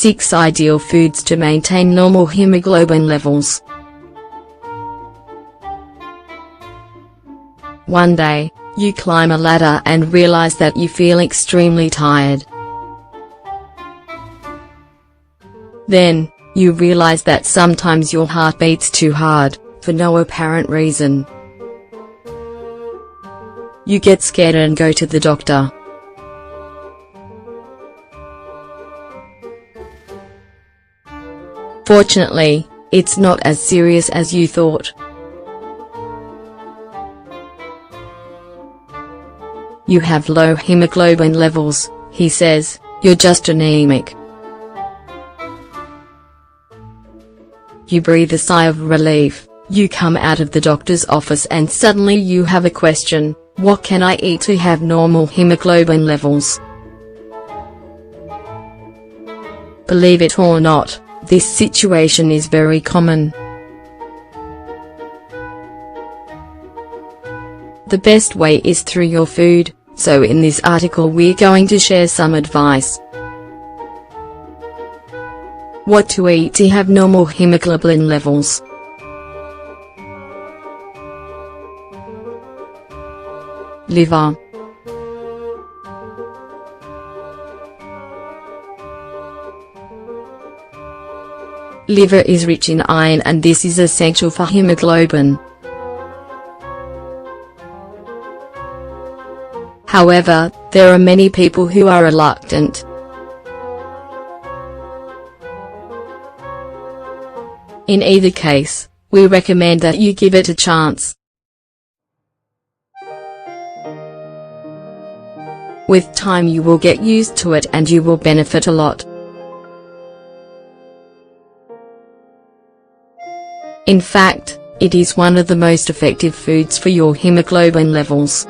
6 Ideal Foods to Maintain Normal Hemoglobin Levels. One day, you climb a ladder and realize that you feel extremely tired. Then, you realize that sometimes your heart beats too hard, for no apparent reason. You get scared and go to the doctor. Fortunately, it's not as serious as you thought. You have low hemoglobin levels, he says, you're just anemic. You breathe a sigh of relief. You come out of the doctor's office and suddenly you have a question: what can I eat to have normal hemoglobin levels? Believe it or not, this situation is very common. The best way is through your food, so in this article we're going to share some advice. What to eat to have normal hemoglobin levels. Liver. Liver is rich in iron and this is essential for hemoglobin. However, there are many people who are reluctant. In either case, we recommend that you give it a chance. With time you will get used to it and you will benefit a lot. In fact, it is one of the most effective foods for your hemoglobin levels.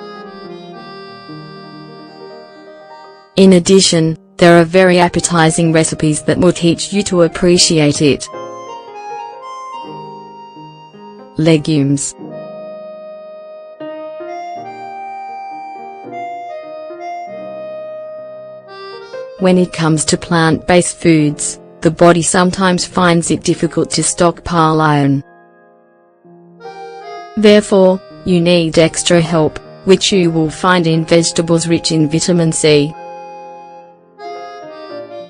In addition, there are very appetizing recipes that will teach you to appreciate it. Legumes. When it comes to plant-based foods, the body sometimes finds it difficult to stockpile iron. Therefore, you need extra help, which you will find in vegetables rich in vitamin C.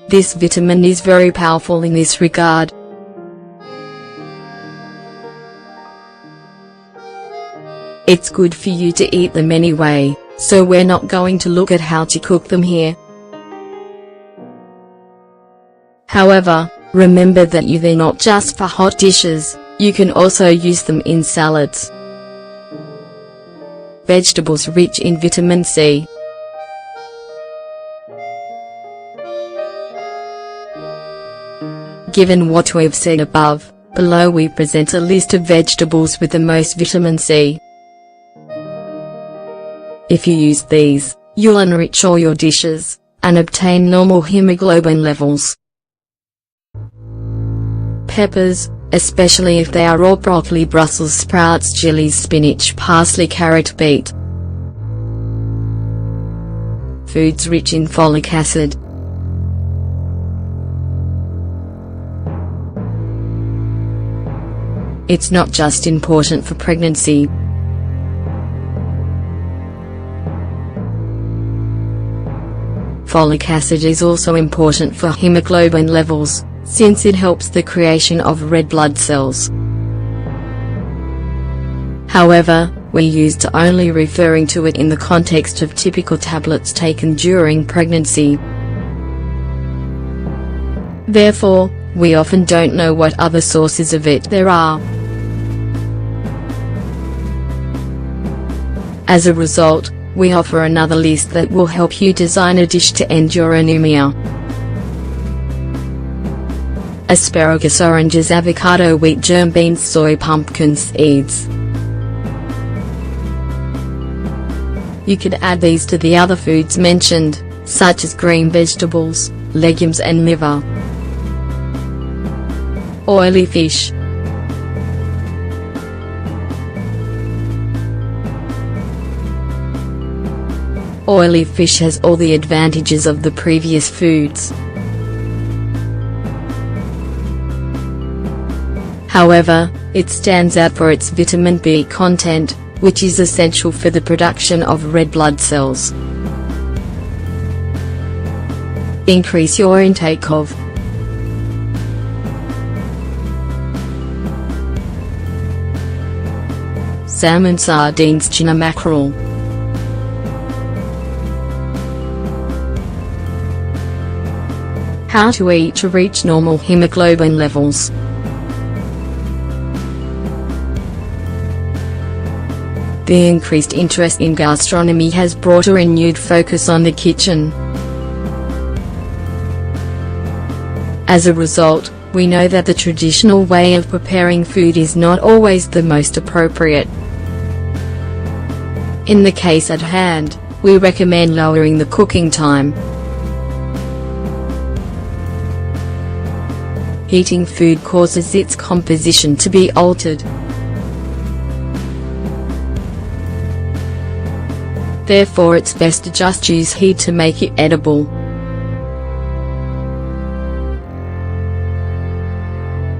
This vitamin is very powerful in this regard. It's good for you to eat them anyway, so we're not going to look at how to cook them here. However, remember that they're not just for hot dishes, you can also use them in salads. Vegetables rich in vitamin C. Given what we've said above, below we present a list of vegetables with the most vitamin C. If you use these, you'll enrich all your dishes, and obtain normal hemoglobin levels. Peppers, especially if they are raw: broccoli, Brussels sprouts, chilies, spinach, parsley, carrot, beet. Foods rich in folic acid. It's not just important for pregnancy. Folic acid is also important for hemoglobin levels, since it helps the creation of red blood cells. However, we're used to only referring to it in the context of typical tablets taken during pregnancy. Therefore, we often don't know what other sources of it there are. As a result, we offer another list that will help you design a dish to end your anemia. Asparagus, oranges, avocado, wheat germ, beans, soy, pumpkin seeds. You could add these to the other foods mentioned, such as green vegetables, legumes and liver. Oily fish. Oily fish has all the advantages of the previous foods. However, it stands out for its vitamin B content, which is essential for the production of red blood cells. Increase your intake of salmon, sardines, tuna, mackerel. How to eat to reach normal hemoglobin levels. The increased interest in gastronomy has brought a renewed focus on the kitchen. As a result, we know that the traditional way of preparing food is not always the most appropriate. In the case at hand, we recommend lowering the cooking time. Heating food causes its composition to be altered. Therefore, it's best to just use heat to make it edible.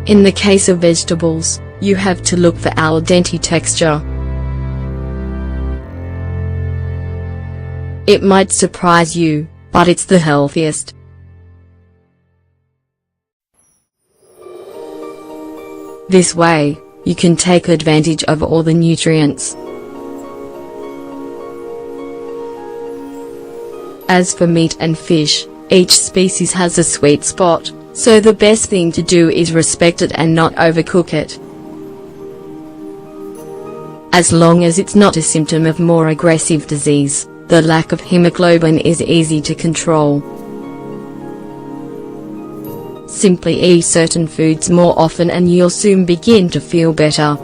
In the case of vegetables, you have to look for al dente texture. It might surprise you, but it's the healthiest. This way, you can take advantage of all the nutrients. As for meat and fish, each species has a sweet spot, so the best thing to do is respect it and not overcook it. As long as it's not a symptom of more aggressive disease, the lack of hemoglobin is easy to control. Simply eat certain foods more often and you'll soon begin to feel better.